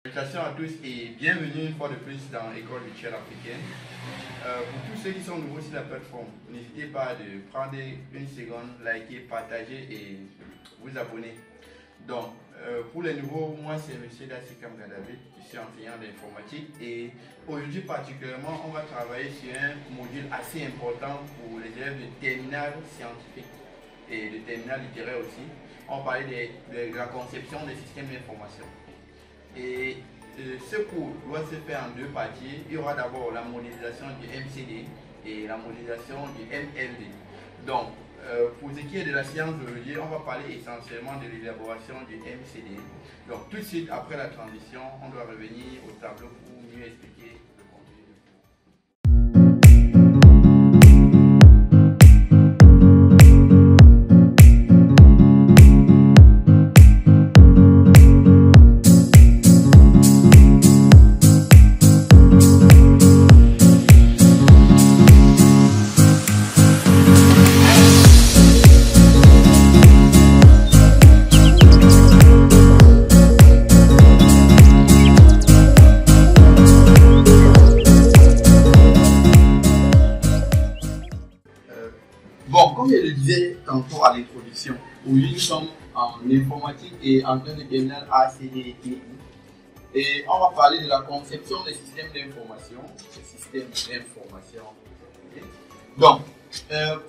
Salutations à tous et bienvenue une fois de plus dans l'école virtuelle africaine. Pour tous ceux qui sont nouveaux sur la plateforme, n'hésitez pas de prendre une seconde, liker, partager et vous abonner. Donc, pour les nouveaux, moi c'est M. Dassikam Gadabé, je suis enseignant d'informatique et aujourd'hui particulièrement, on va travailler sur un module assez important pour les élèves de terminale scientifique et de terminale littéraire aussi. On va parler de la conception des systèmes d'information. Et ce cours doit se faire en deux parties. Il y aura d'abord la modélisation du MCD et la modélisation du MLD. Donc, pour ce qui est de la science d'aujourd'hui, on va parler essentiellement de l'élaboration du MCD. Donc, tout de suite après la transition, on doit revenir au tableau pour mieux expliquer le contenu du cours. Bon, comme je le disais tantôt à l'introduction, aujourd'hui nous sommes en informatique et en train de terminale ACDTI. Et on va parler de la conception des systèmes d'information. Donc,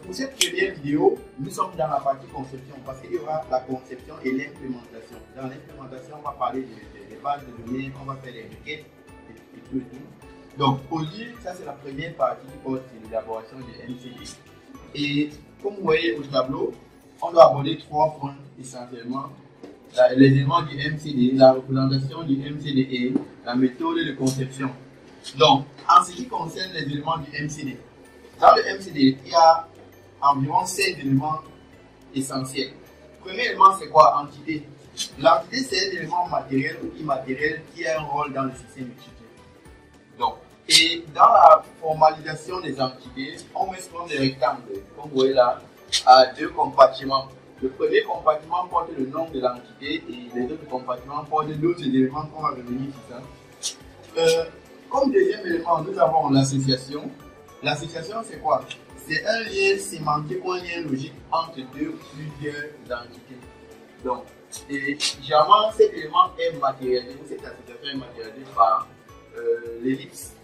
pour cette première vidéo, nous sommes dans la partie conception parce qu'il y aura la conception et l'implémentation. Dans l'implémentation, on va parler des bases de données, on va faire les requêtes et tout. Donc, aujourd'hui, ça c'est la première partie qui porte sur l'élaboration du MCD. Et comme vous voyez au tableau, on doit aborder trois points essentiellement. Les éléments du MCD, la représentation du MCD et la méthode de conception. Donc, en ce qui concerne les éléments du MCD, dans le MCD, il y a environ 7 éléments essentiels. Premier élément, c'est quoi? Entité. L'entité, c'est un élément matériel ou immatériel qui a un rôle dans le système utilisé. Donc, et dans la formalisation des entités, on met souvent des rectangles, comme vous voyez là, à deux compartiments. Le premier compartiment porte le nom de l'entité et les autres compartiments portent d'autres éléments qu'on va revenir sur ça. Comme deuxième élément, nous avons l'association. L'association, c'est quoi? C'est un lien sémantique ou un lien logique entre plusieurs entités. Donc, et généralement, cet élément est matérialisé, cette association est matérialisée par l'ellipse.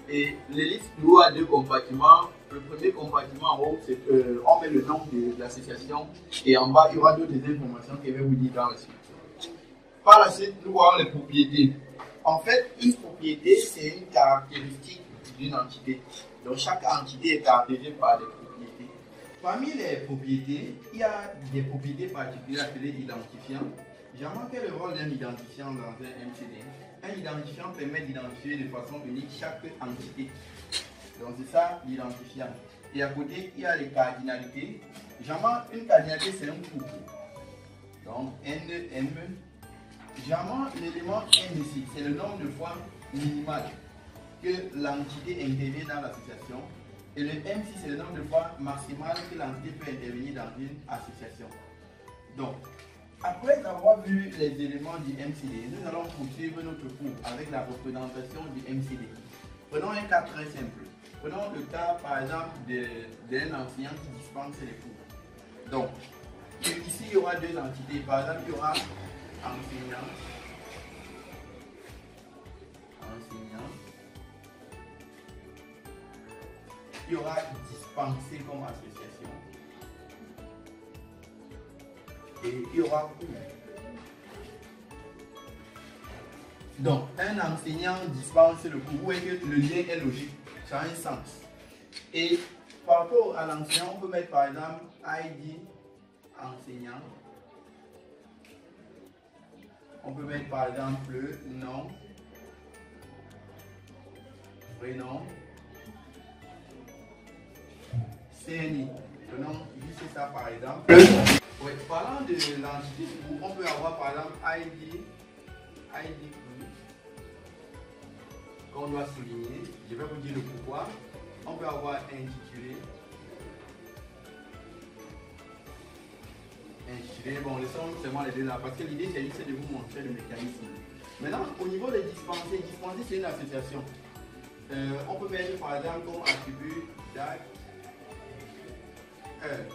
Et l'ellipse nous a deux compartiments. Le premier compartiment en haut, c'est on met le nom de l'association et en bas, il y aura d'autres informations que je vais vous dire dans la suite. Par la suite, nous voyons les propriétés. En fait, une propriété, c'est une caractéristique d'une entité. Donc, chaque entité est caractérisée par des propriétés. Parmi les propriétés, il y a des propriétés particulières appelées identifiants. Généralement, quel est le rôle d'un identifiant dans un MCD? Un identifiant permet d'identifier de façon unique chaque entité. Donc c'est ça l'identifiant. Et à côté, il y a les cardinalités. Généralement, une cardinalité, c'est un couple. Donc N, M. Généralement, l'élément N ici, c'est le nombre de fois minimal que l'entité intervient dans l'association. Et le M ici, c'est le nombre de fois maximal que l'entité peut intervenir dans une association. Donc, après avoir vu les éléments du MCD, nous allons poursuivre notre cours avec la représentation du MCD. Prenons un cas très simple. Prenons le cas par exemple d'un enseignant qui dispense les cours. Donc, ici il y aura deux entités. Par exemple, il y aura enseignant, il y aura dispensé comme association. Et il y aura cours. Donc, un enseignant dispense le cours. Où est que le lien est logique? Ça a un sens. Et par rapport à l'enseignant, on peut mettre par exemple ID enseignant. On peut mettre par exemple nom, prénom, CNI. Prenons juste ça par exemple. Oui, parlant de l'entité, on peut avoir par exemple ID qu'on doit souligner. Je vais vous dire le pourquoi. On peut avoir intitulé. Bon, laissons seulement les deux là, parce que l'idée c'est juste de vous montrer le mécanisme. Maintenant, au niveau des dispenser c'est une association. On peut mettre par exemple comme attribut date, heure.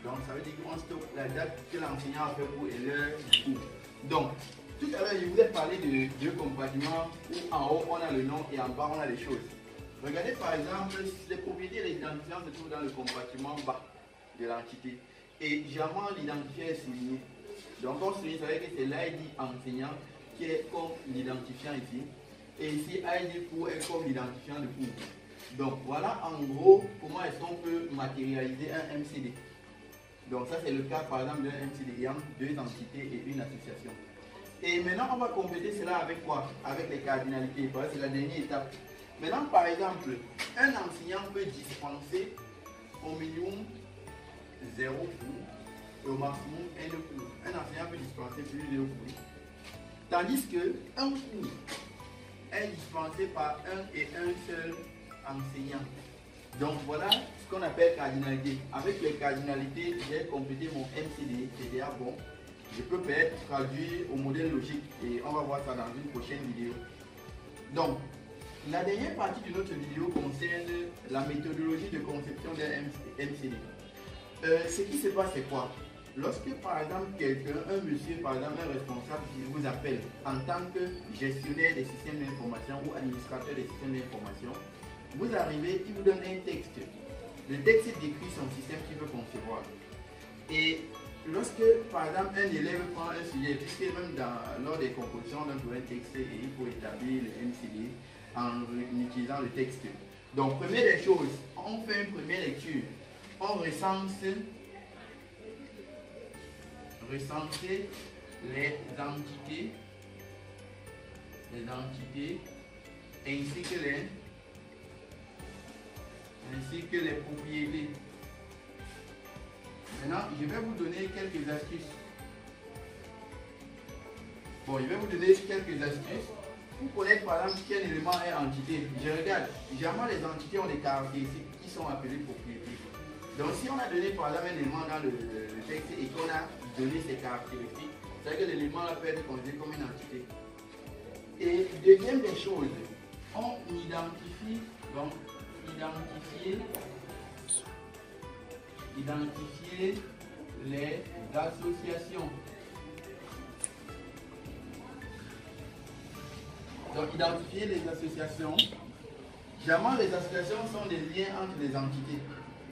Donc ça veut dire qu'on stocke la date que l'enseignant a fait pour et l'heure du cours. Donc, tout à l'heure, je vous ai parlé de deux compartiments où en haut on a le nom et en bas on a les choses. Regardez par exemple, les propriétés et les identifiants se trouvent dans le compartiment bas de l'entité. Et généralement, l'identifiant est souligné. Donc on souligne, ça veut dire que c'est l'ID enseignant qui est comme l'identifiant ici. Et ici, ID cours est comme l'identifiant de cours. Donc voilà en gros comment est-ce qu'on peut matérialiser un MCD. Donc ça c'est le cas par exemple d'un MCD ayant deux entités et une association. Et maintenant on va compléter cela avec quoi? Avec les cardinalités, parce que c'est la dernière étape. Maintenant par exemple, un enseignant peut dispenser au minimum 0 cours et au maximum 1 cours. Un enseignant peut dispenser plus de 0 cours. Tandis que un cours est dispensé par un et un seul enseignant. Donc voilà ce qu'on appelle cardinalité. Avec les cardinalités, j'ai complété mon MCD, c'est déjà bon. Je peux peut-être traduire au modèle logique et on va voir ça dans une prochaine vidéo. Donc, la dernière partie de notre vidéo concerne la méthodologie de conception d'un MCD. Ce qui se passe, c'est quoi? Lorsque par exemple quelqu'un, un monsieur, par exemple un responsable qui vous appelle en tant que gestionnaire des systèmes d'information ou administrateur des systèmes d'information, vous arrivez, il vous donne un texte. Le texte décrit son système qu'il veut concevoir. Et lorsque par exemple un élève prend un sujet, puisque même lors des compositions, on donne un texte et il faut établir le MCD en utilisant le texte. Donc première des choses, on fait une première lecture, on recense les entités ainsi que les propriétés. Maintenant, je vais vous donner quelques astuces. Bon, je vais vous donner quelques astuces pour connaître par exemple quel élément est entité. Je regarde, généralement les entités ont des caractéristiques qui sont appelées propriétés. Donc si on a donné par exemple un élément dans le texte et qu'on a donné ses caractéristiques, c'est que l'élément peut être considéré comme une entité. Et deuxième des choses, on identifie, donc identifier les associations. Donc identifier les associations. Généralement les associations sont des liens entre les entités.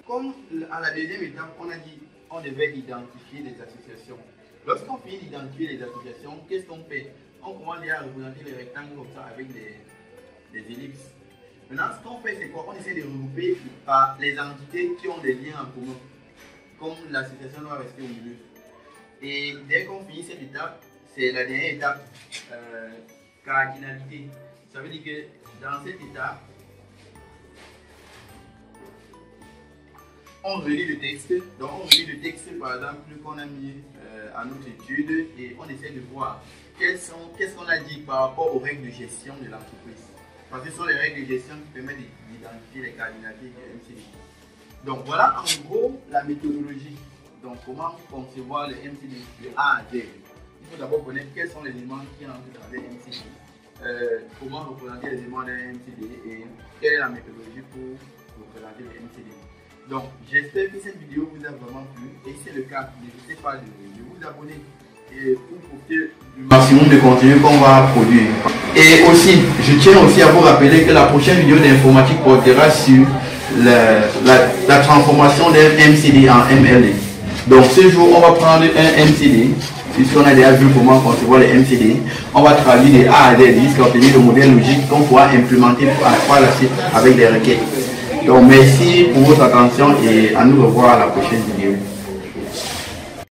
Comme à la deuxième étape, on a dit on devait identifier les associations. Lorsqu'on finit d'identifier les associations, qu'est-ce qu'on fait? On commence déjà à représenter les rectangles comme ça avec des ellipses. Maintenant, ce qu'on fait, c'est quoi? On essaie de regrouper par les entités qui ont des liens en commun. Comme l'association doit rester au milieu. Et dès qu'on finit cette étape, c'est la dernière étape, cardinalité. Ça veut dire que dans cette étape, on relit le texte. Donc on relit le texte par exemple qu'on a mis à notre étude et on essaie de voir qu'est-ce qu'on a dit par rapport aux règles de gestion de l'entreprise. Parce que ce sont les règles de gestion qui permettent d'identifier les cardinalités de MCD. Donc voilà en gros la méthodologie. Donc comment concevoir le MCD de A à Z. Il faut d'abord connaître quels sont les éléments qui entrent dans les MCD. Comment représenter les éléments d'un MCD et quelle est la méthodologie pour représenter le MCD. Donc j'espère que cette vidéo vous a vraiment plu et si c'est le cas, n'hésitez pas de vous abonner et pour profiter du maximum de contenu qu'on va produire. Et aussi, je tiens aussi à vous rappeler que la prochaine vidéo d'informatique portera sur la transformation d'un MCD en MLD. Donc ce jour, on va prendre un MCD, puisqu'on a déjà vu comment concevoir les MCD. On va traduire des A à Z jusqu'à obtenir le modèle logique qu'on pourra implémenter par la suite avec des requêtes. Donc merci pour votre attention et à nous revoir à la prochaine vidéo.